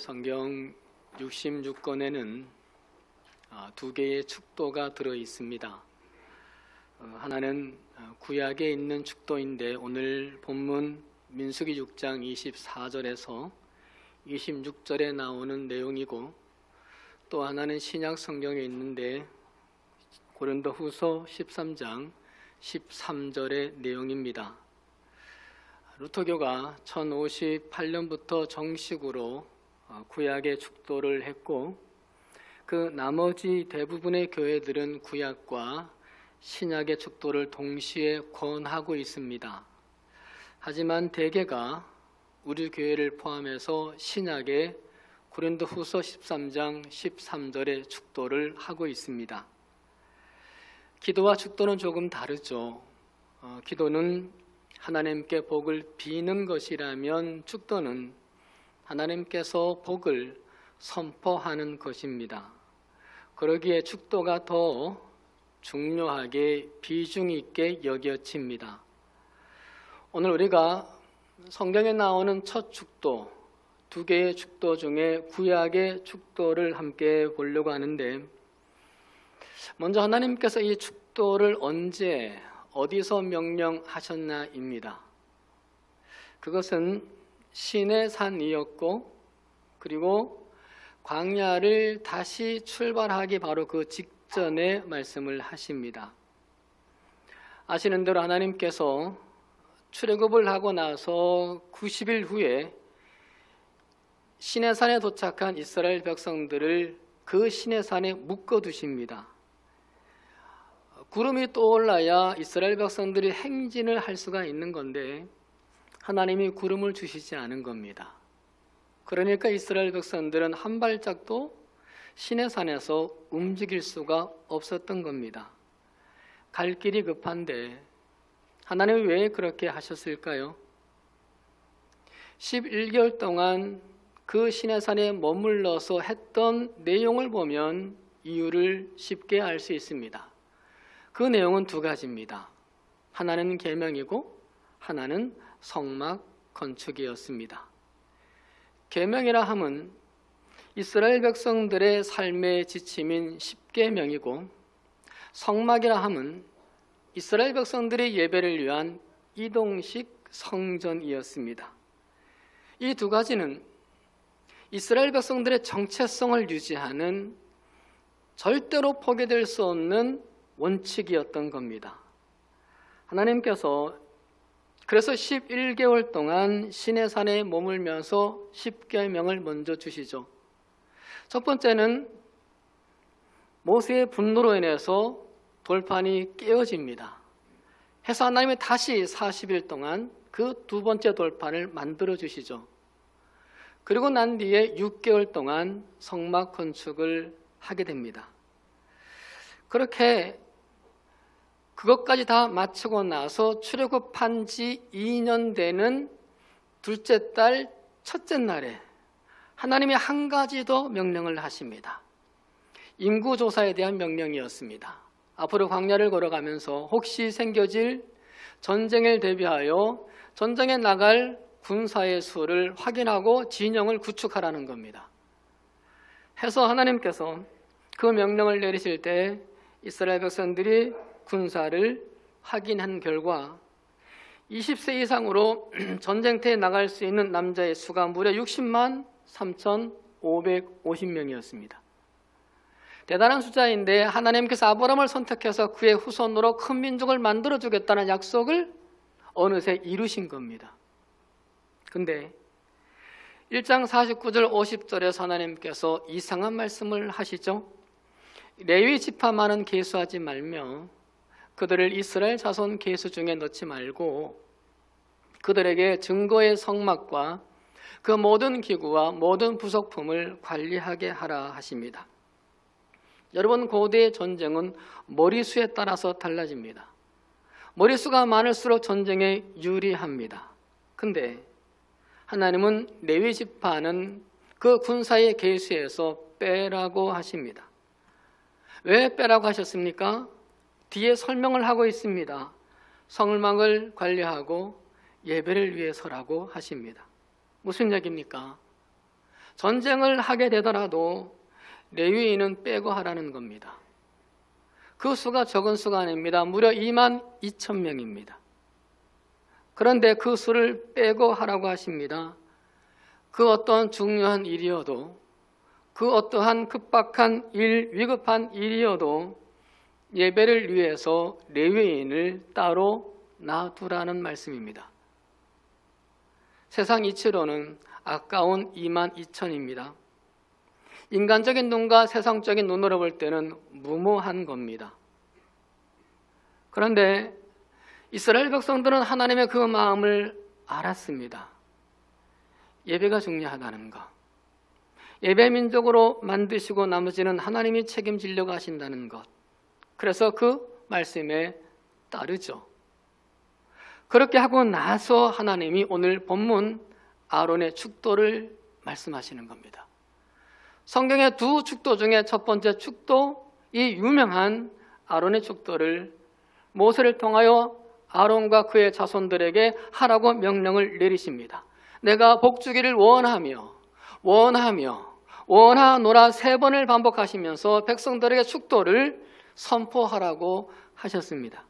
성경 66권에는 두 개의 축도가 들어 있습니다. 하나는 구약에 있는 축도인데 오늘 본문 민수기 6장 24절에서 26절에 나오는 내용이고, 또 하나는 신약 성경에 있는데 고린도후서 13장 13절의 내용입니다. 루터교가 1058년부터 정식으로 구약의 축도를 했고, 그 나머지 대부분의 교회들은 구약과 신약의 축도를 동시에 권하고 있습니다. 하지만 대개가 우리 교회를 포함해서 신약의 고린도후서 13장 13절의 축도를 하고 있습니다. 기도와 축도는 조금 다르죠. 기도는 하나님께 복을 비는 것이라면 축도는 하나님께서 복을 선포하는 것입니다. 그러기에 축도가 더 중요하게 비중 있게 여겨집니다. 오늘 우리가 성경에 나오는 첫 축도, 두 개의 축도 중에 구약의 축도를 함께 보려고 하는데, 먼저 하나님께서 이 축도를 언제 어디서 명령하셨나입니다. 그것은 시내산이었고, 그리고 광야를 다시 출발하기 바로 그 직전에 말씀을 하십니다. 아시는 대로 하나님께서 출애굽을 하고 나서 90일 후에 시내산에 도착한 이스라엘 백성들을 그 시내산에 묶어두십니다. 구름이 떠올라야 이스라엘 백성들이 행진을 할 수가 있는 건데 하나님이 구름을 주시지 않은 겁니다. 그러니까 이스라엘 백성들은 한 발짝도 시내산에서 움직일 수가 없었던 겁니다. 갈 길이 급한데 하나님이 왜 그렇게 하셨을까요? 11개월 동안 그 시내산에 머물러서 했던 내용을 보면 이유를 쉽게 알 수 있습니다. 그 내용은 두 가지입니다. 하나는 계명이고 하나는 성막 건축이었습니다. 계명이라 함은 이스라엘 백성들의 삶의 지침인 10계명이고, 성막이라 함은 이스라엘 백성들의 예배를 위한 이동식 성전이었습니다. 이 두 가지는 이스라엘 백성들의 정체성을 유지하는 절대로 포기될 수 없는 원칙이었던 겁니다. 하나님께서 그래서 11개월 동안 시내산에 머물면서 10계명을 먼저 주시죠. 첫 번째는 모세의 분노로 인해서 돌판이 깨어집니다. 해서 하나님이 다시 40일 동안 그 두 번째 돌판을 만들어 주시죠. 그리고 난 뒤에 6개월 동안 성막 건축을 하게 됩니다. 그렇게 그것까지 다 마치고 나서 출애굽한 지 2년 되는 둘째 달 첫째 날에 하나님이 한 가지 더 명령을 하십니다. 인구조사에 대한 명령이었습니다. 앞으로 광야를 걸어가면서 혹시 생겨질 전쟁을 대비하여 전쟁에 나갈 군사의 수를 확인하고 진영을 구축하라는 겁니다. 해서 하나님께서 그 명령을 내리실 때 이스라엘 백성들이 군사를 확인한 결과 20세 이상으로 전쟁터에 나갈 수 있는 남자의 수가 무려 60만 3,550명이었습니다. 대단한 숫자인데 하나님께서 아브라함을 선택해서 그의 후손으로 큰 민족을 만들어주겠다는 약속을 어느새 이루신 겁니다. 근데 1장 49절 50절에서 하나님께서 이상한 말씀을 하시죠. 레위 지파만은 계수하지 말며 그들을 이스라엘 자손 계수 중에 넣지 말고 그들에게 증거의 성막과 그 모든 기구와 모든 부속품을 관리하게 하라 하십니다. 여러분, 고대의 전쟁은 머리수에 따라서 달라집니다. 머리수가 많을수록 전쟁에 유리합니다. 근데 하나님은 레위 지파는 그 군사의 계수에서 빼라고 하십니다. 왜 빼라고 하셨습니까? 뒤에 설명을 하고 있습니다. 성막을 관리하고 예배를 위해서라고 하십니다. 무슨 얘기입니까? 전쟁을 하게 되더라도 레위인은 빼고 하라는 겁니다. 그 수가 적은 수가 아닙니다. 무려 22,000명입니다. 그런데 그 수를 빼고 하라고 하십니다. 그 어떤 중요한 일이어도, 그 어떠한 급박한 일, 위급한 일이어도 예배를 위해서 레위인을 따로 놔두라는 말씀입니다. 세상 이치로는 아까운 22,000입니다. 인간적인 눈과 세상적인 눈으로 볼 때는 무모한 겁니다. 그런데 이스라엘 백성들은 하나님의 그 마음을 알았습니다. 예배가 중요하다는 것, 예배 민족으로 만드시고 나머지는 하나님이 책임지려고 하신다는 것, 그래서 그 말씀에 따르죠. 그렇게 하고 나서 하나님이 오늘 본문 아론의 축도를 말씀하시는 겁니다. 성경의 두 축도 중에 첫 번째 축도, 이 유명한 아론의 축도를 모세를 통하여 아론과 그의 자손들에게 하라고 명령을 내리십니다. 내가 복주기를 원하노라 3번을 반복하시면서 백성들에게 축도를 선포하라고 하셨습니다.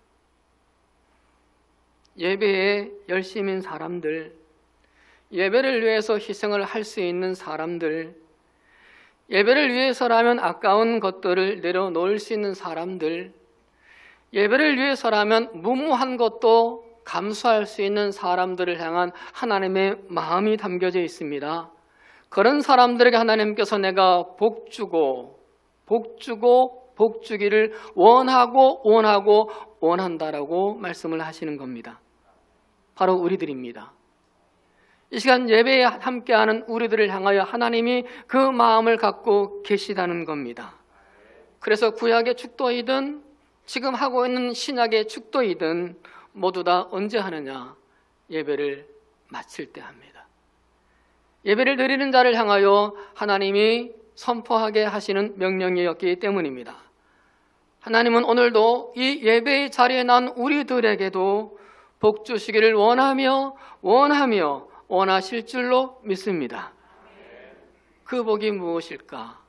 예배에 열심인 사람들, 예배를 위해서 희생을 할 수 있는 사람들, 예배를 위해서라면 아까운 것들을 내려놓을 수 있는 사람들, 예배를 위해서라면 무모한 것도 감수할 수 있는 사람들을 향한 하나님의 마음이 담겨져 있습니다. 그런 사람들에게 하나님께서 내가 복주기를 원한다라고 말씀을 하시는 겁니다. 바로 우리들입니다. 이 시간 예배에 함께하는 우리들을 향하여 하나님이 그 마음을 갖고 계시다는 겁니다. 그래서 구약의 축도이든 지금 하고 있는 신약의 축도이든 모두 다 언제 하느냐? 예배를 마칠 때 합니다. 예배를 드리는 자를 향하여 하나님이 선포하게 하시는 명령이었기 때문입니다. 하나님은 오늘도 이 예배의 자리에 난 우리들에게도 복 주시기를 원하실 줄로 믿습니다. 그 복이 무엇일까?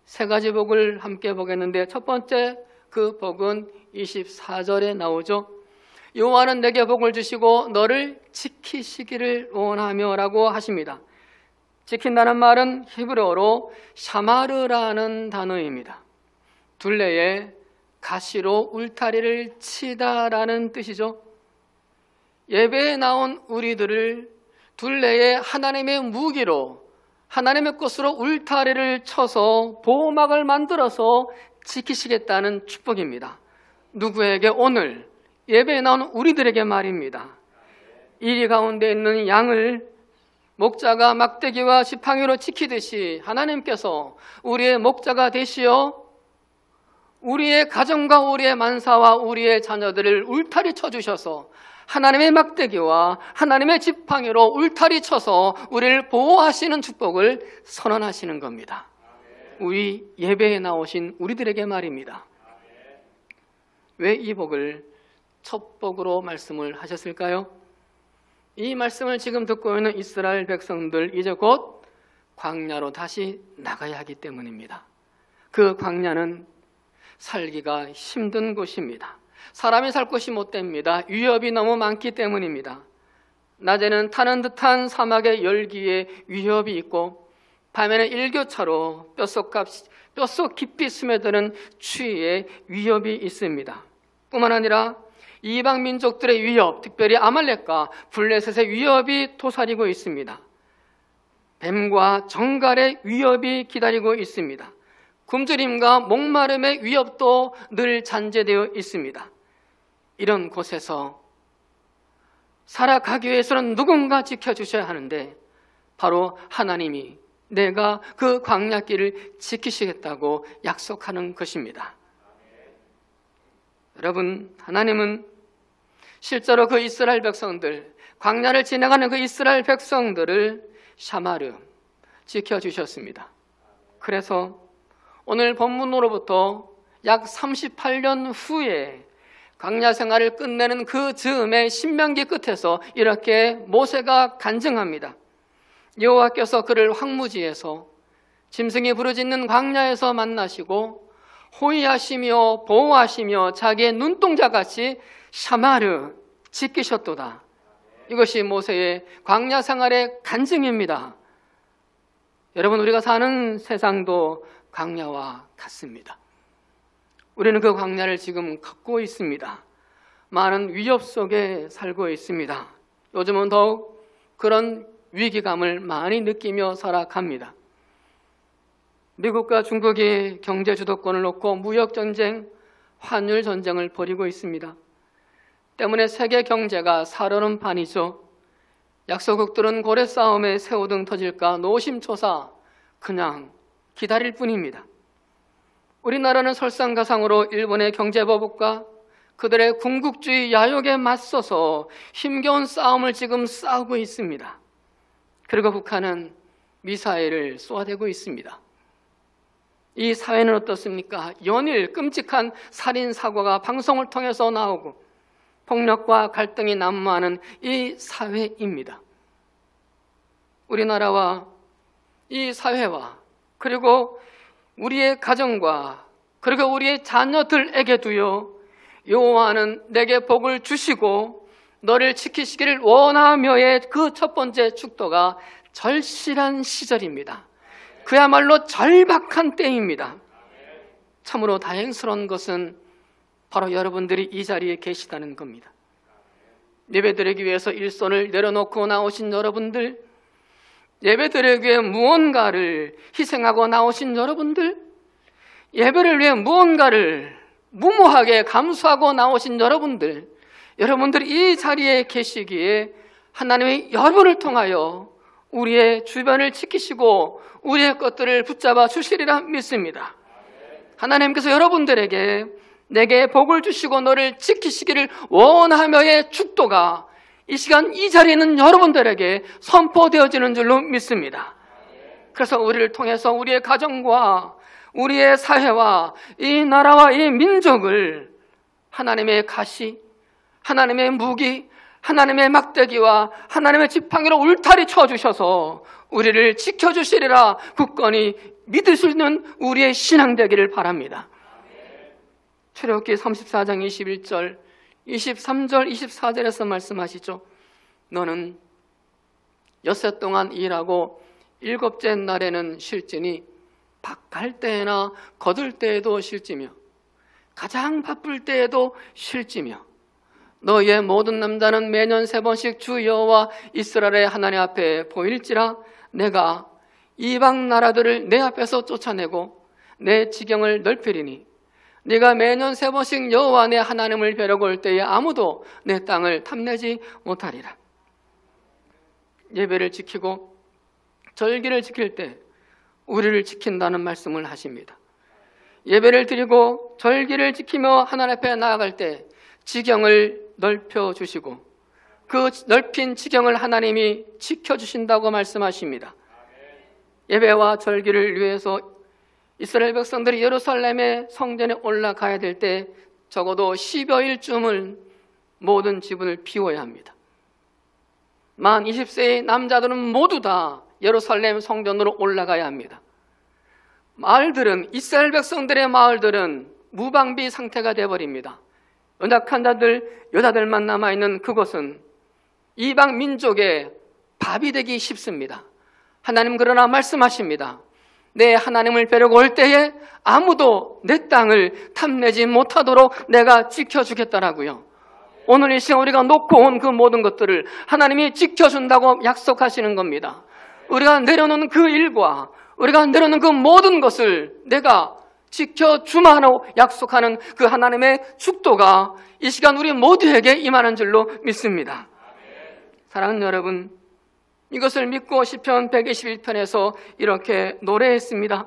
세 가지 복을 함께 보겠는데 첫 번째 그 복은 24절에 나오죠. 여호와는 내게 복을 주시고 너를 지키시기를 원하며라고 하십니다. 지킨다는 말은 히브리어로 샤마르라는 단어입니다. 둘레에 가시로 울타리를 치다라는 뜻이죠. 예배에 나온 우리들을 둘레에 하나님의 무기로, 하나님의 것으로 울타리를 쳐서 보호막을 만들어서 지키시겠다는 축복입니다. 누구에게? 오늘 예배에 나온 우리들에게 말입니다. 이리 가운데 있는 양을 목자가 막대기와 지팡이로 지키듯이 하나님께서 우리의 목자가 되시어 우리의 가정과 우리의 만사와 우리의 자녀들을 울타리 쳐주셔서 하나님의 막대기와 하나님의 지팡이로 울타리 쳐서 우리를 보호하시는 축복을 선언하시는 겁니다. 우리 예배에 나오신 우리들에게 말입니다. 왜 이 복을 첫 복으로 말씀을 하셨을까요? 이 말씀을 지금 듣고 있는 이스라엘 백성들, 이제 곧 광야로 다시 나가야 하기 때문입니다. 그 광야는 살기가 힘든 곳입니다. 사람이 살 곳이 못 됩니다. 위협이 너무 많기 때문입니다. 낮에는 타는 듯한 사막의 열기에 위협이 있고 밤에는 일교차로 뼛속 깊이 스며드는 추위의 위협이 있습니다. 뿐만 아니라 이방 민족들의 위협, 특별히 아말렉과 블레셋의 위협이 도사리고 있습니다. 뱀과 정갈의 위협이 기다리고 있습니다. 굶주림과 목마름의 위협도 늘 잔재되어 있습니다. 이런 곳에서 살아가기 위해서는 누군가 지켜주셔야 하는데 바로 하나님이 내가 그 광야길을 지키시겠다고 약속하는 것입니다. 여러분, 하나님은 실제로 그 이스라엘 백성들, 광야를 지나가는 그 이스라엘 백성들을 샤마르 지켜주셨습니다. 그래서 오늘 본문으로부터 약 38년 후에 광야 생활을 끝내는 그 즈음에 신명기 끝에서 이렇게 모세가 간증합니다. 여호와께서 그를 황무지에서 짐승이 부르짖는 광야에서 만나시고 호위하시며 보호하시며 자기의 눈동자같이 샤마르 지키셨도다. 이것이 모세의 광야 생활의 간증입니다. 여러분, 우리가 사는 세상도 광야와 같습니다. 우리는 그 광야를 지금 갖고 있습니다. 많은 위협 속에 살고 있습니다. 요즘은 더욱 그런 위기감을 많이 느끼며 살아갑니다. 미국과 중국이 경제 주도권을 놓고 무역전쟁, 환율 전쟁을 벌이고 있습니다. 때문에 세계 경제가 살얼음 판이죠. 약소국들은 고래 싸움에 새우등 터질까 노심초사 그냥 기다릴 뿐입니다. 우리나라는 설상가상으로 일본의 경제보복과 그들의 군국주의 야욕에 맞서서 힘겨운 싸움을 지금 싸우고 있습니다. 그리고 북한은 미사일을 쏘아대고 있습니다. 이 사회는 어떻습니까? 연일 끔찍한 살인사고가 방송을 통해서 나오고 폭력과 갈등이 난무하는 이 사회입니다. 우리나라와 이 사회와 그리고 우리의 가정과 그리고 우리의 자녀들에게도요, 여호와는 내게 복을 주시고 너를 지키시기를 원하며의 그 첫 번째 축도가 절실한 시절입니다. 그야말로 절박한 때입니다. 참으로 다행스러운 것은 바로 여러분들이 이 자리에 계시다는 겁니다. 예배드리기 위해서 일손을 내려놓고 나오신 여러분들, 예배드리기 위해 무언가를 희생하고 나오신 여러분들, 예배를 위해 무언가를 무모하게 감수하고 나오신 여러분들, 여러분들이 이 자리에 계시기에 하나님의 여러분을 통하여 우리의 주변을 지키시고 우리의 것들을 붙잡아 주시리라 믿습니다. 하나님께서 여러분들에게 내게 복을 주시고 너를 지키시기를 원하며의 축도가 이 시간 이 자리에 있는 여러분들에게 선포되어지는 줄로 믿습니다. 그래서 우리를 통해서 우리의 가정과 우리의 사회와 이 나라와 이 민족을 하나님의 가시, 하나님의 무기, 하나님의 막대기와 하나님의 지팡이로 울타리 쳐주셔서 우리를 지켜주시리라 굳건히 믿을 수 있는 우리의 신앙 되기를 바랍니다. 출애굽기 34장 21절, 23절, 24절에서 말씀하시죠. 너는 엿새 동안 일하고 일곱째 날에는 쉴지니 박할 때나 거둘 때에도 쉴지며 가장 바쁠 때에도 쉴지며 너희의 모든 남자는 매년 3번씩 주 여호와 이스라엘의 하나님 앞에 보일지라 내가 이방 나라들을 내 앞에서 쫓아내고 내 지경을 넓히리니 네가 매년 3번씩 여호와 내 하나님을 뵈려고 올 때에 아무도 내 땅을 탐내지 못하리라. 예배를 지키고 절기를 지킬 때 우리를 지킨다는 말씀을 하십니다. 예배를 드리고 절기를 지키며 하나님 앞에 나아갈 때 지경을 넓혀주시고 그 넓힌 지경을 하나님이 지켜주신다고 말씀하십니다. 예배와 절기를 위해서 이스라엘 백성들이 예루살렘의 성전에 올라가야 될 때 적어도 10여일쯤은 모든 지붕을 비워야 합니다. 만 20세의 남자들은 모두 다 예루살렘 성전으로 올라가야 합니다. 마을들은, 이스라엘 백성들의 마을들은 무방비 상태가 되어버립니다. 연약한 자들, 여자들만 남아있는 그곳은 이방 민족의 밥이 되기 쉽습니다. 하나님 그러나 말씀하십니다. 내 하나님을 뵈려고 올 때에 아무도 내 땅을 탐내지 못하도록 내가 지켜주겠다라고요. 오늘 이 시간 우리가 놓고 온 그 모든 것들을 하나님이 지켜준다고 약속하시는 겁니다. 우리가 내려놓은 그 일과 우리가 내려놓은 그 모든 것을 내가 지켜주마로 약속하는 그 하나님의 축도가 이 시간 우리 모두에게 임하는 줄로 믿습니다. 사랑하는 여러분, 이것을 믿고 시편 121편에서 이렇게 노래했습니다.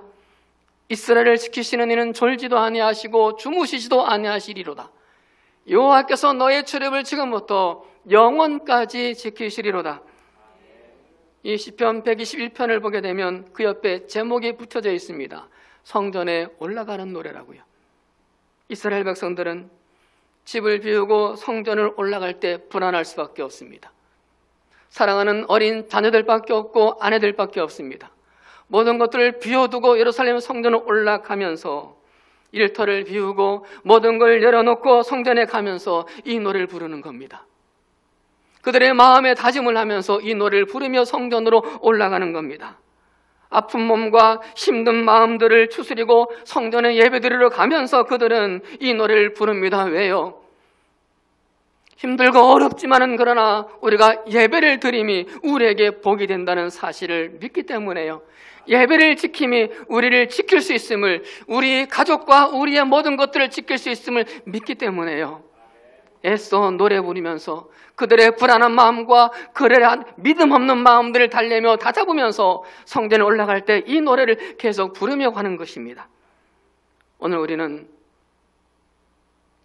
이스라엘을 지키시는 이는 졸지도 아니하시고 주무시지도 아니하시리로다. 여호와께서 너의 출입을 지금부터 영원까지 지키시리로다. 이 시편 121편을 보게 되면 그 옆에 제목이 붙여져 있습니다. 성전에 올라가는 노래라고요. 이스라엘 백성들은 집을 비우고 성전을 올라갈 때 불안할 수밖에 없습니다. 사랑하는 어린 자녀들밖에 없고 아내들밖에 없습니다. 모든 것들을 비워두고 예루살렘 성전을 올라가면서 일터를 비우고 모든 걸 내려놓고 성전에 가면서 이 노래를 부르는 겁니다. 그들의 마음에 다짐을 하면서 이 노래를 부르며 성전으로 올라가는 겁니다. 아픈 몸과 힘든 마음들을 추스리고 성전에 예배드리러 가면서 그들은 이 노래를 부릅니다. 왜요? 힘들고 어렵지만은 그러나 우리가 예배를 드림이 우리에게 복이 된다는 사실을 믿기 때문에요. 예배를 지킴이 우리를 지킬 수 있음을, 우리 가족과 우리의 모든 것들을 지킬 수 있음을 믿기 때문에요. 애써 노래 부르면서 그들의 불안한 마음과 그들의 믿음 없는 마음들을 달래며 다잡으면서 성전에 올라갈 때 이 노래를 계속 부르며 가는 것입니다. 오늘 우리는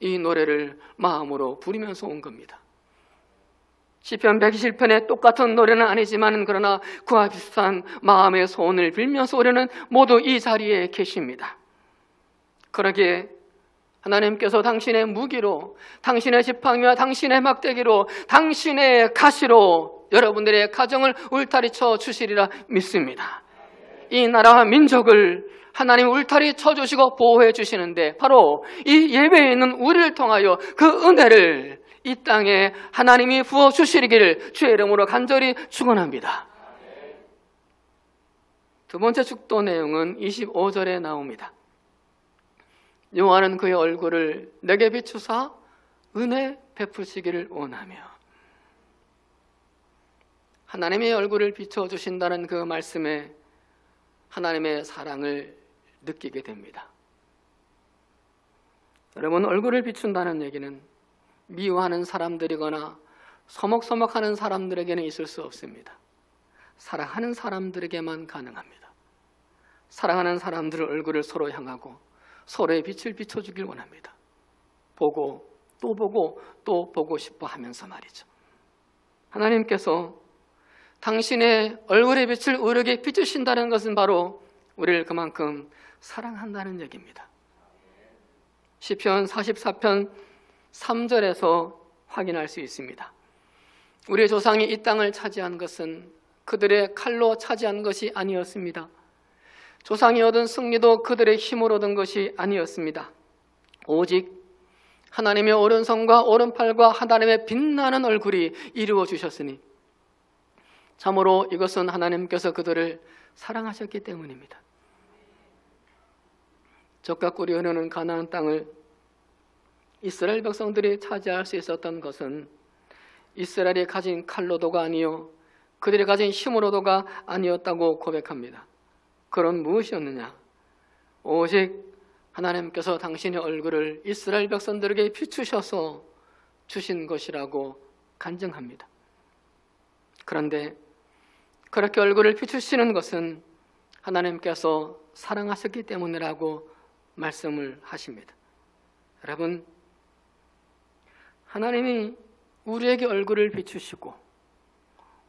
이 노래를 마음으로 부르면서 온 겁니다. 시편 120편의 똑같은 노래는 아니지만 그러나 그와 비슷한 마음의 소원을 빌면서 우리는 모두 이 자리에 계십니다. 그러기에 하나님께서 당신의 무기로, 당신의 지팡이와 당신의 막대기로, 당신의 가시로 여러분들의 가정을 울타리쳐 주시리라 믿습니다. 이 나라와 민족을 하나님 울타리 쳐주시고 보호해 주시는데 바로 이 예배에 있는 우리를 통하여 그 은혜를 이 땅에 하나님이 부어주시기를 주의 이름으로 간절히 축원합니다. 두 번째 축도 내용은 25절에 나옵니다. 여호와는 그의 얼굴을 내게 비추사 은혜 베푸시기를 원하며. 하나님의 얼굴을 비춰주신다는 그 말씀에 하나님의 사랑을 느끼게 됩니다. 여러분, 얼굴을 비춘다는 얘기는 미워하는 사람들이거나 서먹서먹하는 사람들에게는 있을 수 없습니다. 사랑하는 사람들에게만 가능합니다. 사랑하는 사람들의 얼굴을 서로 향하고 서로의 빛을 비춰주길 원합니다. 보고 또 보고 또 보고 싶어 하면서 말이죠. 하나님께서 당신의 얼굴의 빛을 우리에게 비추신다는 것은 바로 우리를 그만큼 사랑한다는 얘기입니다. 시편 44편 3절에서 확인할 수 있습니다. 우리의 조상이 이 땅을 차지한 것은 그들의 칼로 차지한 것이 아니었습니다. 조상이 얻은 승리도 그들의 힘으로 얻은 것이 아니었습니다. 오직 하나님의 오른손과 오른팔과 하나님의 빛나는 얼굴이 이루어 주셨으니 참으로 이것은 하나님께서 그들을 사랑하셨기 때문입니다. 젖과 꿀이 흐르는 가나안 땅을 이스라엘 백성들이 차지할 수 있었던 것은 이스라엘이 가진 칼로도가 아니요 그들이 가진 힘으로도가 아니었다고 고백합니다. 그런 무엇이었느냐? 오직 하나님께서 당신의 얼굴을 이스라엘 백성들에게 비추셔서 주신 것이라고 간증합니다. 그런데 그렇게 얼굴을 비추시는 것은 하나님께서 사랑하셨기 때문이라고 말씀을 하십니다. 여러분, 하나님이 우리에게 얼굴을 비추시고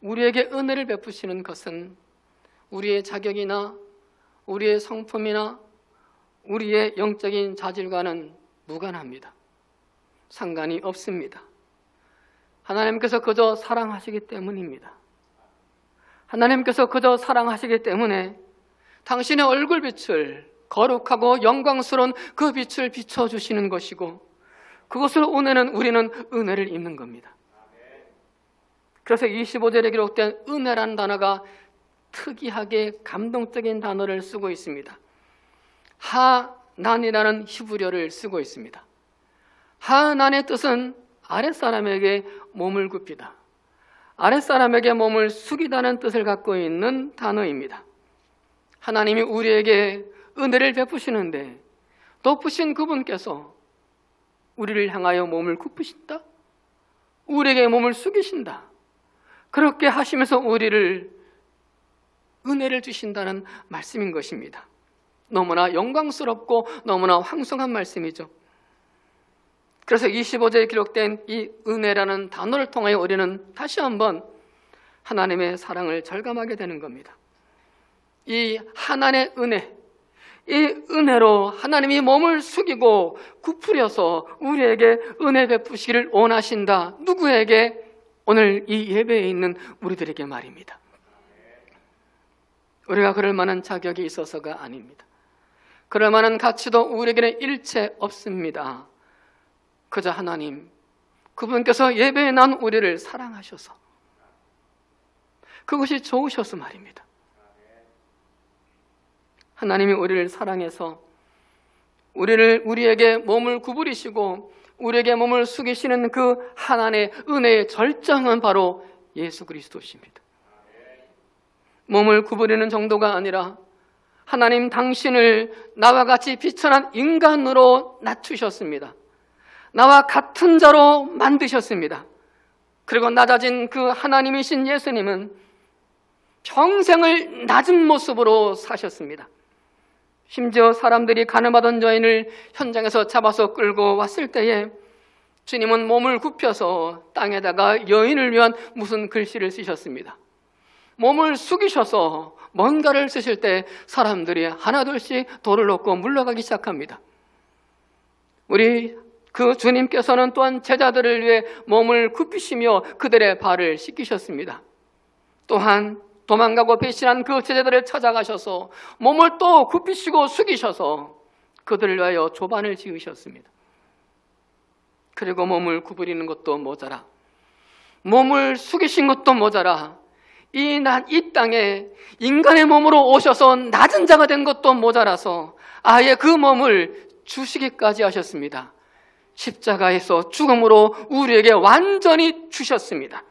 우리에게 은혜를 베푸시는 것은 우리의 자격이나 우리의 성품이나 우리의 영적인 자질과는 무관합니다. 상관이 없습니다. 하나님께서 그저 사랑하시기 때문입니다. 하나님께서 그저 사랑하시기 때문에 당신의 얼굴빛을 거룩하고 영광스러운 그 빛을 비춰주시는 것이고 그것을 오늘은 우리는 은혜를 입는 겁니다. 그래서 25절에 기록된 은혜라는 단어가 특이하게 감동적인 단어를 쓰고 있습니다. 하난이라는 히브리어를 쓰고 있습니다. 하난의 뜻은 아랫사람에게 몸을 굽히다, 아랫사람에게 몸을 숙이다는 뜻을 갖고 있는 단어입니다. 하나님이 우리에게 은혜를 베푸시는데 높으신 그분께서 우리를 향하여 몸을 굽히신다, 우리에게 몸을 숙이신다, 그렇게 하시면서 우리를 은혜를 주신다는 말씀인 것입니다. 너무나 영광스럽고 너무나 황송한 말씀이죠. 그래서 25절에 기록된 이 은혜라는 단어를 통하여 우리는 다시 한번 하나님의 사랑을 절감하게 되는 겁니다. 이 하나님의 은혜, 이 은혜로 하나님이 몸을 숙이고 굽으려서 우리에게 은혜 베푸시기를 원하신다. 누구에게? 오늘 이 예배에 있는 우리들에게 말입니다. 우리가 그럴 만한 자격이 있어서가 아닙니다. 그럴 만한 가치도 우리에게는 일체 없습니다. 그저 하나님, 그분께서 예배에 난 우리를 사랑하셔서, 그것이 좋으셔서 말입니다. 하나님이 우리를 사랑해서 우리에게 몸을 구부리시고 우리에게 몸을 숙이시는 그 하나님의 은혜의 절정은 바로 예수 그리스도십니다. 몸을 구부리는 정도가 아니라 하나님 당신을 나와 같이 비천한 인간으로 낮추셨습니다. 나와 같은 자로 만드셨습니다. 그리고 낮아진 그 하나님이신 예수님은 평생을 낮은 모습으로 사셨습니다. 심지어 사람들이 가늠하던 여인을 현장에서 잡아서 끌고 왔을 때에 주님은 몸을 굽혀서 땅에다가 여인을 위한 무슨 글씨를 쓰셨습니다. 몸을 숙이셔서 뭔가를 쓰실 때 사람들이 하나둘씩 돌을 놓고 물러가기 시작합니다. 우리 그 주님께서는 또한 제자들을 위해 몸을 굽히시며 그들의 발을 씻기셨습니다. 또한 도망가고 배신한 그 제자들을 찾아가셔서 몸을 또 굽히시고 숙이셔서 그들을 위하여 조반을 지으셨습니다. 그리고 몸을 구부리는 것도 모자라, 몸을 숙이신 것도 모자라, 이 땅에 인간의 몸으로 오셔서 낮은 자가 된 것도 모자라서 아예 그 몸을 주시기까지 하셨습니다. 십자가에서 죽음으로 우리에게 완전히 주셨습니다.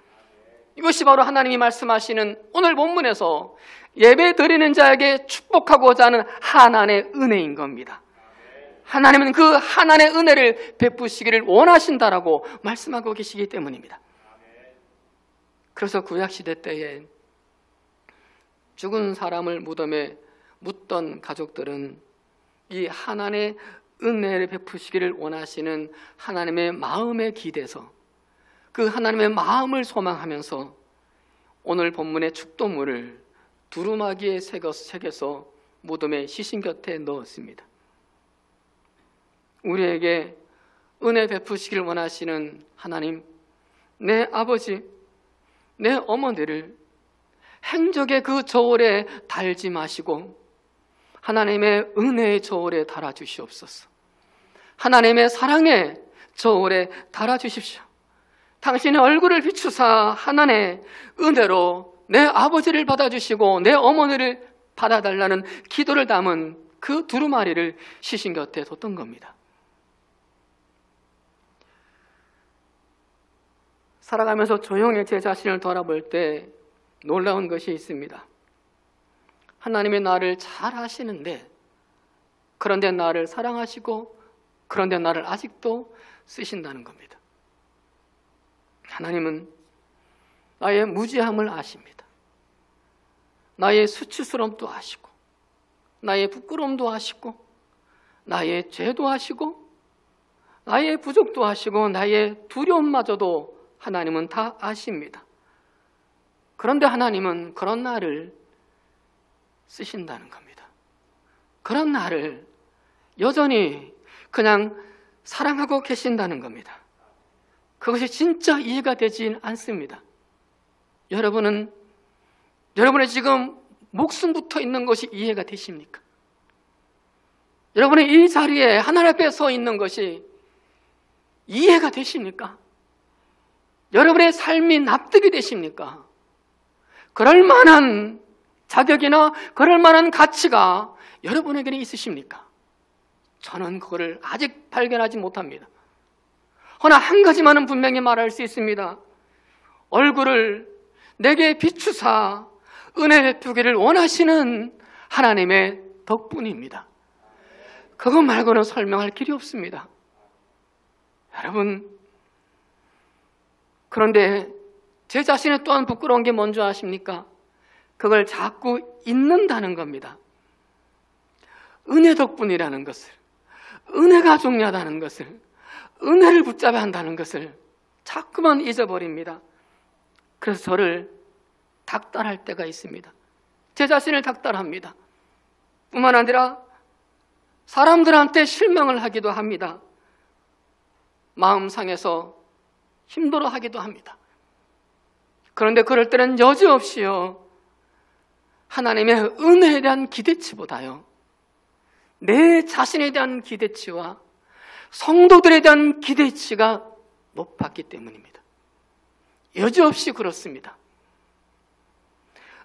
이것이 바로 하나님이 말씀하시는 오늘 본문에서 예배 드리는 자에게 축복하고자 하는 하나님의 은혜인 겁니다. 하나님은 그 하나님의 은혜를 베푸시기를 원하신다라고 말씀하고 계시기 때문입니다. 그래서 구약시대 때에 죽은 사람을 무덤에 묻던 가족들은 이 하나님의 은혜를 베푸시기를 원하시는 하나님의 마음에 기대서 그 하나님의 마음을 소망하면서 오늘 본문의 축도물을 두루마기에 새겨서 무덤의 시신 곁에 넣었습니다. 우리에게 은혜 베푸시기를 원하시는 하나님, 내 아버지, 내 어머니를 행적의 그 저울에 달지 마시고 하나님의 은혜의 저울에 달아주시옵소서. 하나님의 사랑의 저울에 달아주십시오. 당신의 얼굴을 비추사 하나님의 은혜로 내 아버지를 받아주시고 내 어머니를 받아달라는 기도를 담은 그 두루마리를 시신 곁에 뒀던 겁니다. 살아가면서 조용히 제 자신을 돌아볼 때 놀라운 것이 있습니다. 하나님의 나를 잘 아시는데, 그런데 나를 사랑하시고 그런데 나를 아직도 쓰신다는 겁니다. 하나님은 나의 무지함을 아십니다. 나의 수치스러움도 아시고 나의 부끄러움도 아시고 나의 죄도 아시고 나의 부족도 아시고 나의 두려움마저도 하나님은 다 아십니다. 그런데 하나님은 그런 나를 쓰신다는 겁니다. 그런 나를 여전히 그냥 사랑하고 계신다는 겁니다. 그것이 진짜 이해가 되지 않습니다. 여러분의 지금 목숨 붙어 있는 것이 이해가 되십니까? 여러분의 이 자리에 하나님 앞에 서 있는 것이 이해가 되십니까? 여러분의 삶이 납득이 되십니까? 그럴 만한 자격이나 그럴 만한 가치가 여러분에게는 있으십니까? 저는 그거를 아직 발견하지 못합니다. 허나 한 가지만은 분명히 말할 수 있습니다. 얼굴을 내게 비추사 은혜 베푸기를 원하시는 하나님의 덕분입니다. 그것 말고는 설명할 길이 없습니다. 여러분, 그런데 제 자신에 또한 부끄러운 게 뭔지 아십니까? 그걸 자꾸 잊는다는 겁니다. 은혜 덕분이라는 것을, 은혜가 중요하다는 것을, 은혜를 붙잡아야 한다는 것을 자꾸만 잊어버립니다. 그래서 저를 닥달할 때가 있습니다. 제 자신을 닥달합니다. 뿐만 아니라 사람들한테 실망을 하기도 합니다. 마음 상해서 힘들어하기도 합니다. 그런데 그럴 때는 여지없이요, 하나님의 은혜에 대한 기대치보다요, 내 자신에 대한 기대치와 성도들에 대한 기대치가 높았기 때문입니다. 여지없이 그렇습니다.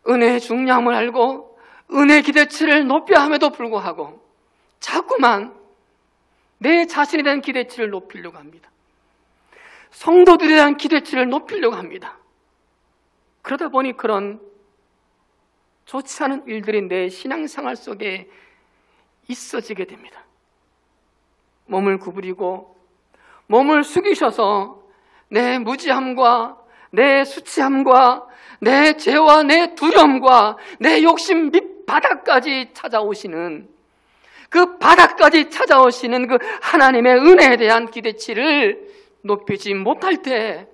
은혜의 중요함을 알고 은혜의 기대치를 높여야 함에도 불구하고 자꾸만 내 자신에 대한 기대치를 높이려고 합니다. 성도들에 대한 기대치를 높이려고 합니다. 그러다 보니 그런 좋지 않은 일들이 내 신앙생활 속에 있어지게 됩니다. 몸을 구부리고 몸을 숙이셔서 내 무지함과 내 수치함과 내 죄와 내 두려움과 내 욕심 밑바닥까지 찾아오시는 그 하나님의 은혜에 대한 기대치를 높이지 못할 때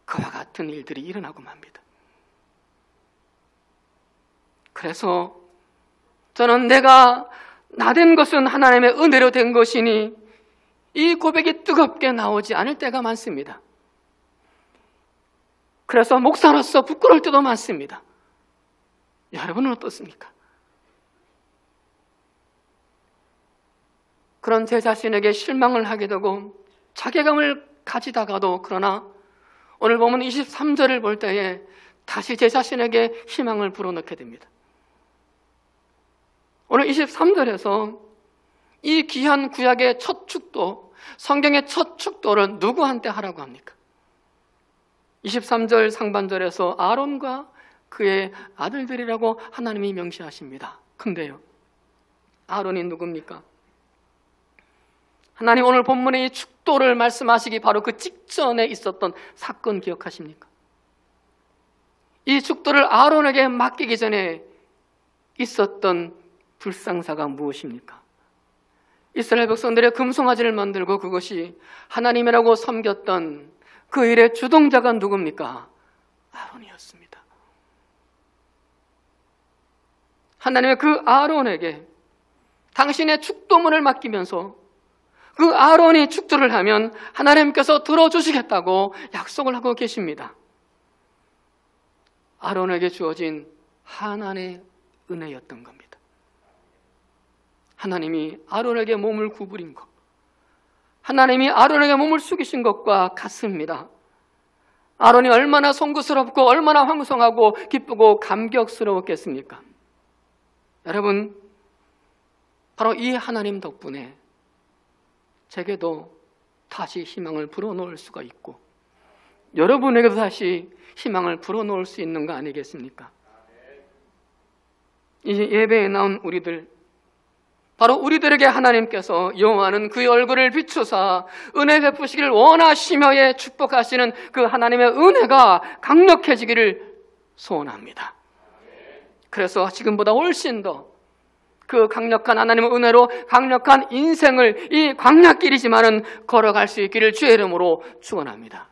그와 같은 일들이 일어나고 맙니다. 그래서 저는 내가 나된 것은 하나님의 은혜로 된 것이니 이 고백이 뜨겁게 나오지 않을 때가 많습니다. 그래서 목사로서 부끄러울 때도 많습니다. 여러분은 어떻습니까? 그런 제 자신에게 실망을 하게 되고 자괴감을 가지다가도, 그러나 오늘 보면 23절을 볼 때에 다시 제 자신에게 희망을 불어넣게 됩니다. 오늘 23절에서 이 귀한 구약의 첫 축도, 성경의 첫 축도를 누구한테 하라고 합니까? 23절 상반절에서 아론과 그의 아들들이라고 하나님이 명시하십니다. 근데요, 아론이 누굽니까? 하나님 오늘 본문의 이 축도를 말씀하시기 바로 그 직전에 있었던 사건 기억하십니까? 이 축도를 아론에게 맡기기 전에 있었던 불상사가 무엇입니까? 이스라엘 백성들의 금송아지를 만들고 그것이 하나님이라고 섬겼던 그 일의 주동자가 누굽니까? 아론이었습니다. 하나님의 그 아론에게 당신의 축도문을 맡기면서 그 아론이 축도를 하면 하나님께서 들어주시겠다고 약속을 하고 계십니다. 아론에게 주어진 하나님의 은혜였던 겁니다. 하나님이 아론에게 몸을 구부린 것, 하나님이 아론에게 몸을 숙이신 것과 같습니다. 아론이 얼마나 송구스럽고 얼마나 황송하고 기쁘고 감격스러웠겠습니까? 여러분, 바로 이 하나님 덕분에 제게도 다시 희망을 불어넣을 수가 있고 여러분에게도 다시 희망을 불어넣을 수 있는 거 아니겠습니까? 이 예배에 나온 우리들, 바로 우리들에게 하나님께서 여호와는 그의 얼굴을 비추사 은혜 베푸시기를 원하시며에 축복하시는 그 하나님의 은혜가 강력해지기를 소원합니다. 그래서 지금보다 훨씬 더 그 강력한 하나님의 은혜로 강력한 인생을 이 광야길이지만은 걸어갈 수 있기를 주의 이름으로 축원합니다.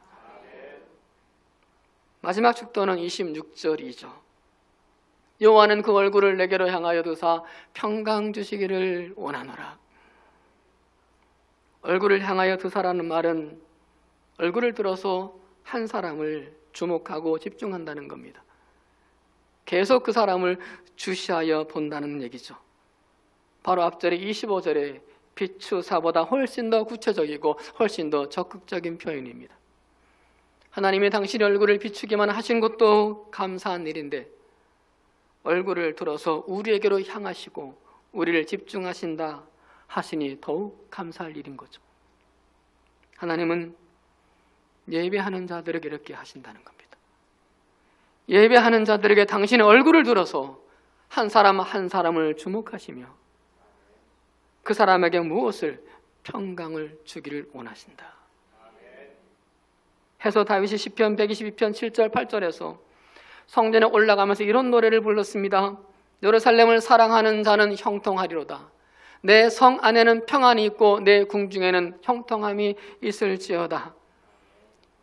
마지막 축도는 26절이죠. 여호와는 그 얼굴을 내게로 향하여 두사 평강 주시기를 원하노라. 얼굴을 향하여 두사라는 말은 얼굴을 들어서 한 사람을 주목하고 집중한다는 겁니다. 계속 그 사람을 주시하여 본다는 얘기죠. 바로 앞절에 25절에 비추사보다 훨씬 더 구체적이고 훨씬 더 적극적인 표현입니다. 하나님이 당신의 얼굴을 비추기만 하신 것도 감사한 일인데 얼굴을 들어서 우리에게로 향하시고 우리를 집중하신다 하시니 더욱 감사할 일인 거죠. 하나님은 예배하는 자들에게 이렇게 하신다는 겁니다. 예배하는 자들에게 당신의 얼굴을 들어서 한 사람 한 사람을 주목하시며 그 사람에게 무엇을? 평강을 주기를 원하신다 해서 다윗이 시편 122편 7절 8절에서 성전에 올라가면서 이런 노래를 불렀습니다. 예루살렘을 사랑하는 자는 형통하리로다. 내 성 안에는 평안이 있고 내 궁중에는 형통함이 있을지어다.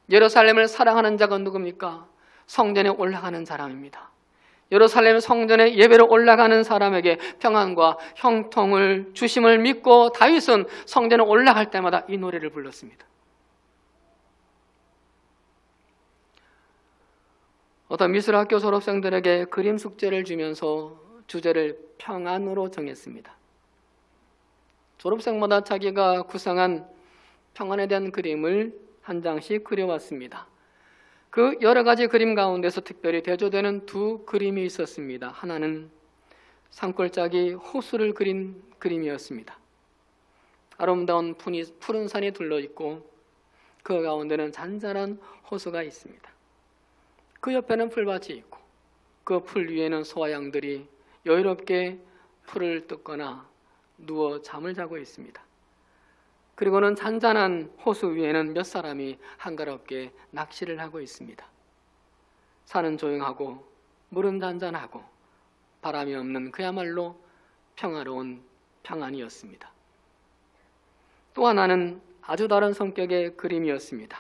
예루살렘을 사랑하는 자가 누굽니까? 성전에 올라가는 사람입니다. 예루살렘 성전에 예배로 올라가는 사람에게 평안과 형통을 주심을 믿고 다윗은 성전에 올라갈 때마다 이 노래를 불렀습니다. 어떤 미술학교 졸업생들에게 그림 숙제를 주면서 주제를 평안으로 정했습니다. 졸업생마다 자기가 구상한 평안에 대한 그림을 한 장씩 그려왔습니다. 그 여러 가지 그림 가운데서 특별히 대조되는 두 그림이 있었습니다. 하나는 산골짜기 호수를 그린 그림이었습니다. 아름다운 푸른 산이 둘러있고 그 가운데는 잔잔한 호수가 있습니다. 그 옆에는 풀밭이 있고 그 풀 위에는 소와 양들이 여유롭게 풀을 뜯거나 누워 잠을 자고 있습니다. 그리고는 잔잔한 호수 위에는 몇 사람이 한가롭게 낚시를 하고 있습니다. 산은 조용하고 물은 잔잔하고 바람이 없는 그야말로 평화로운 평안이었습니다. 또 하나는 아주 다른 성격의 그림이었습니다.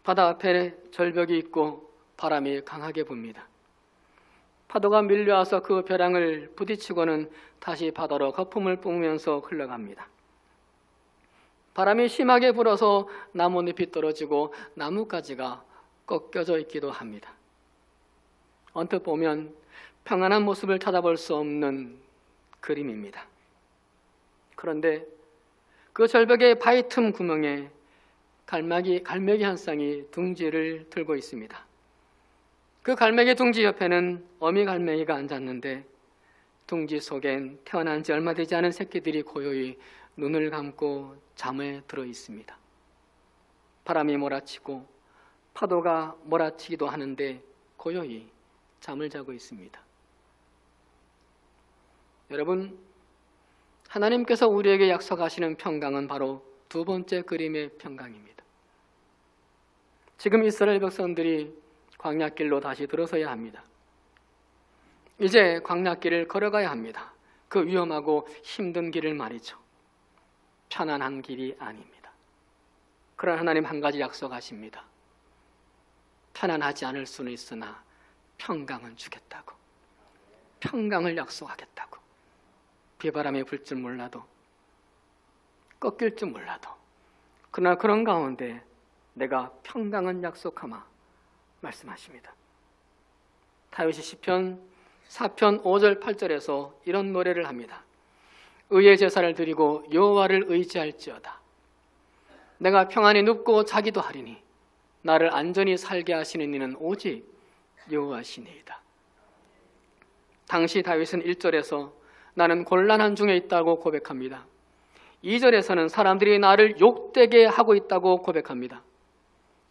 바다 앞에 절벽이 있고 바람이 강하게 붑니다. 파도가 밀려와서 그 벼랑을 부딪히고는 다시 바다로 거품을 뿜으면서 흘러갑니다. 바람이 심하게 불어서 나뭇잎이 떨어지고 나뭇가지가 꺾여져 있기도 합니다. 언뜻 보면 평안한 모습을 찾아볼 수 없는 그림입니다. 그런데 그 절벽의 바위 틈 구멍에 갈매기 한 쌍이 둥지를 들고 있습니다. 그 갈매기 둥지 옆에는 어미 갈매기가 앉았는데 둥지 속엔 태어난 지 얼마 되지 않은 새끼들이 고요히 눈을 감고 잠에 들어 있습니다. 바람이 몰아치고 파도가 몰아치기도 하는데 고요히 잠을 자고 있습니다. 여러분, 하나님께서 우리에게 약속하시는 평강은 바로 두 번째 그림의 평강입니다. 지금 이스라엘 백성들이 광야길로 다시 들어서야 합니다. 이제 광야길을 걸어가야 합니다. 그 위험하고 힘든 길을 말이죠. 편안한 길이 아닙니다. 그러나 하나님 한 가지 약속하십니다. 편안하지 않을 수는 있으나 평강은 주겠다고. 평강을 약속하겠다고. 비바람이 불 줄 몰라도 꺾일 줄 몰라도 그러나 그런 가운데 내가 평강은 약속하마 말씀하십니다. 다윗이 시편 4편 5절 8절에서 이런 노래를 합니다. 의의 제사를 드리고 여호와를 의지할지어다. 내가 평안히 눕고 자기도 하리니 나를 안전히 살게 하시는 이는 오직 여호와시니이다. 당시 다윗은 1절에서 나는 곤란한 중에 있다고 고백합니다. 2절에서는 사람들이 나를 욕되게 하고 있다고 고백합니다.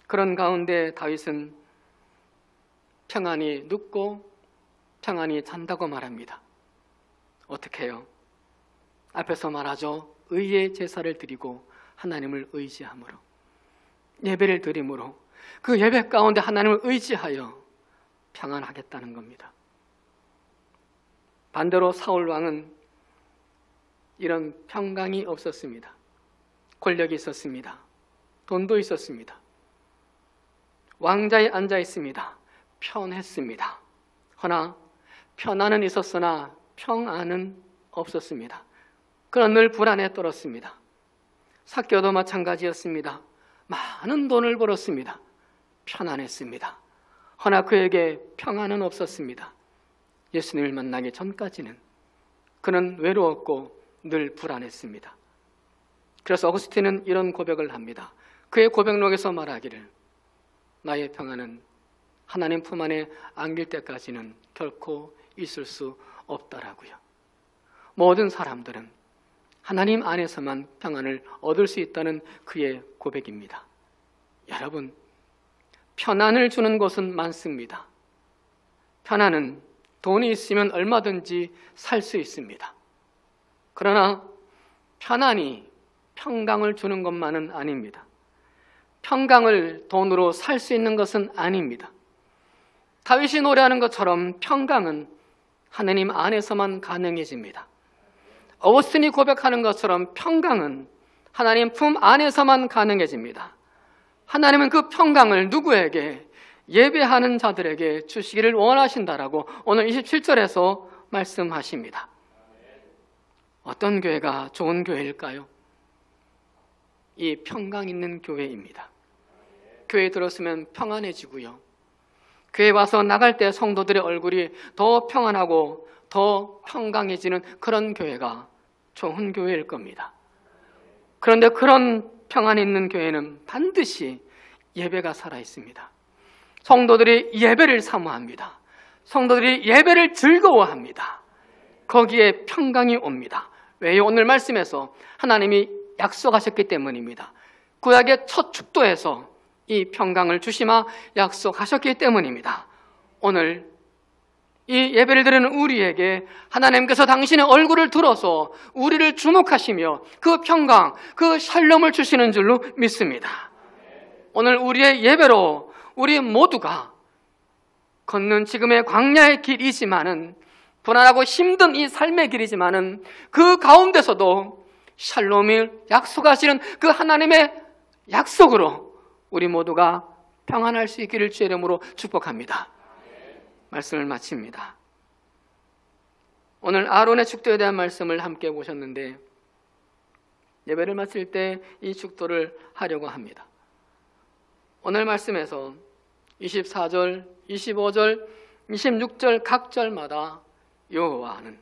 그런 가운데 다윗은 평안히 눕고 평안히 잔다고 말합니다. 어떻게 해요? 앞에서 말하죠. 의의 제사를 드리고 하나님을 의지함으로, 예배를 드림으로 그 예배 가운데 하나님을 의지하여 평안하겠다는 겁니다. 반대로 사울 왕은 이런 평강이 없었습니다. 권력이 있었습니다. 돈도 있었습니다. 왕자에 앉아 있습니다. 편했습니다. 허나 편안은 있었으나 평안은 없었습니다. 그러나 늘 불안에 떨었습니다. 삭개도 마찬가지였습니다. 많은 돈을 벌었습니다. 편안했습니다. 허나 그에게 평안은 없었습니다. 예수님을 만나기 전까지는 그는 외로웠고 늘 불안했습니다. 그래서 어거스틴은 이런 고백을 합니다. 그의 고백록에서 말하기를 나의 평안은 하나님 품 안에 안길 때까지는 결코 있을 수 없다라고요. 모든 사람들은 하나님 안에서만 평안을 얻을 수 있다는 그의 고백입니다. 여러분, 편안을 주는 곳은 많습니다. 편안은 돈이 있으면 얼마든지 살 수 있습니다. 그러나 편안이 평강을 주는 것만은 아닙니다. 평강을 돈으로 살 수 있는 것은 아닙니다. 다윗이 노래하는 것처럼 평강은 하나님 안에서만 가능해집니다. 어거스틴이 고백하는 것처럼 평강은 하나님 품 안에서만 가능해집니다. 하나님은 그 평강을 누구에게? 예배하는 자들에게 주시기를 원하신다라고 오늘 27절에서 말씀하십니다. 어떤 교회가 좋은 교회일까요? 이 평강 있는 교회입니다. 교회에 들었으면 평안해지고요. 교회 와서 나갈 때 성도들의 얼굴이 더 평안하고 더 평강해지는 그런 교회가 좋은 교회일 겁니다. 그런데 그런 평안 있는 교회는 반드시 예배가 살아 있습니다. 성도들이 예배를 사모합니다. 성도들이 예배를 즐거워합니다. 거기에 평강이 옵니다. 왜요? 오늘 말씀에서 하나님이 약속하셨기 때문입니다. 구약의 첫 축도에서 이 평강을 주시마 약속하셨기 때문입니다. 오늘 이 예배를 드리는 우리에게 하나님께서 당신의 얼굴을 들어서 우리를 주목하시며 그 평강, 그 샬롬을 주시는 줄로 믿습니다. 오늘 우리의 예배로 우리 모두가 걷는 지금의 광야의 길이지만은, 불안하고 힘든 이 삶의 길이지만은 그 가운데서도 샬롬을 약속하시는 그 하나님의 약속으로 우리 모두가 평안할 수 있기를 주의 이름으로 축복합니다. 말씀을 마칩니다. 오늘 아론의 축도에 대한 말씀을 함께 보셨는데, 예배를 마칠 때 이 축도를 하려고 합니다. 오늘 말씀에서 24절, 25절, 26절 각 절마다 여호와는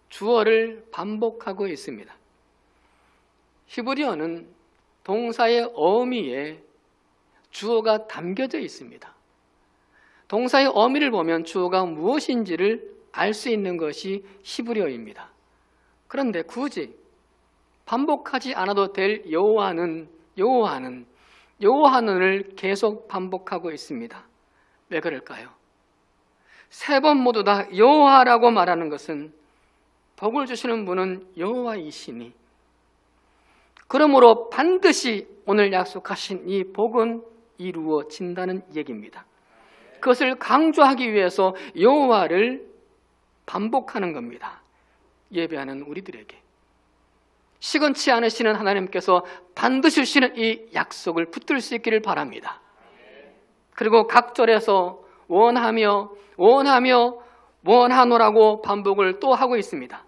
주어를 반복하고 있습니다. 히브리어는 동사의 어미에 주어가 담겨져 있습니다. 동사의 어미를 보면 주어가 무엇인지를 알 수 있는 것이 히브리어입니다. 그런데 굳이 반복하지 않아도 될 여호와는을 계속 반복하고 있습니다. 왜 그럴까요? 세 번 모두 다 여호와라고 말하는 것은 복을 주시는 분은 여호와이시니, 그러므로 반드시 오늘 약속하신 이 복은 이루어진다는 얘기입니다. 그것을 강조하기 위해서 여호와를 반복하는 겁니다. 예배하는 우리들에게 시건치 않으시는 하나님께서 반드시 주시는 이 약속을 붙들 수 있기를 바랍니다. 그리고 각 절에서 원하노라고 반복을 또 하고 있습니다.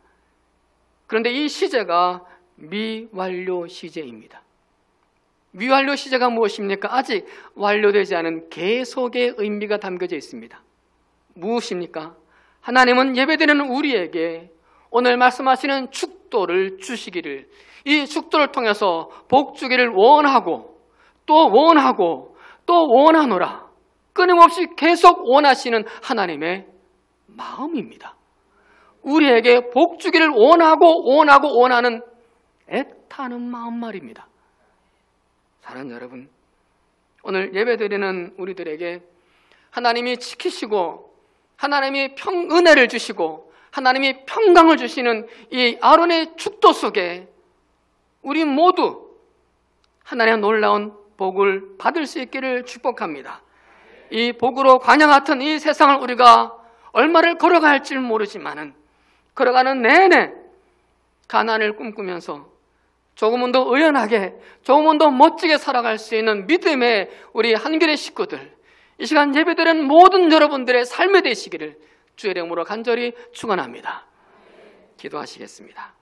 그런데 이 시제가 미완료 시제입니다. 미완료 시제가 무엇입니까? 아직 완료되지 않은 계속의 의미가 담겨져 있습니다. 무엇입니까? 하나님은 예배드리는 우리에게 오늘 말씀하시는 축도를 주시기를, 이 축도를 통해서 복 주기를 원하고 또 원하노라, 끊임없이 계속 원하시는 하나님의 마음입니다. 우리에게 복 주기를 원하는 애타는 마음 말입니다. 사랑하는 여러분, 오늘 예배드리는 우리들에게 하나님이 지키시고 하나님이 은혜를 주시고 하나님이 평강을 주시는 이 아론의 축도 속에 우리 모두 하나님의 놀라운 복을 받을 수 있기를 축복합니다. 이 복으로 광야 같은 이 세상을 우리가 얼마를 걸어가야 할지 모르지만은 걸어가는 내내 가나안을 꿈꾸면서 조금은 더 의연하게, 조금은 더 멋지게 살아갈 수 있는 믿음의 우리 한길의 식구들, 이 시간 예배드리는 모든 여러분들의 삶이 되시기를 주의 이름으로 간절히 축원합니다. 기도하시겠습니다.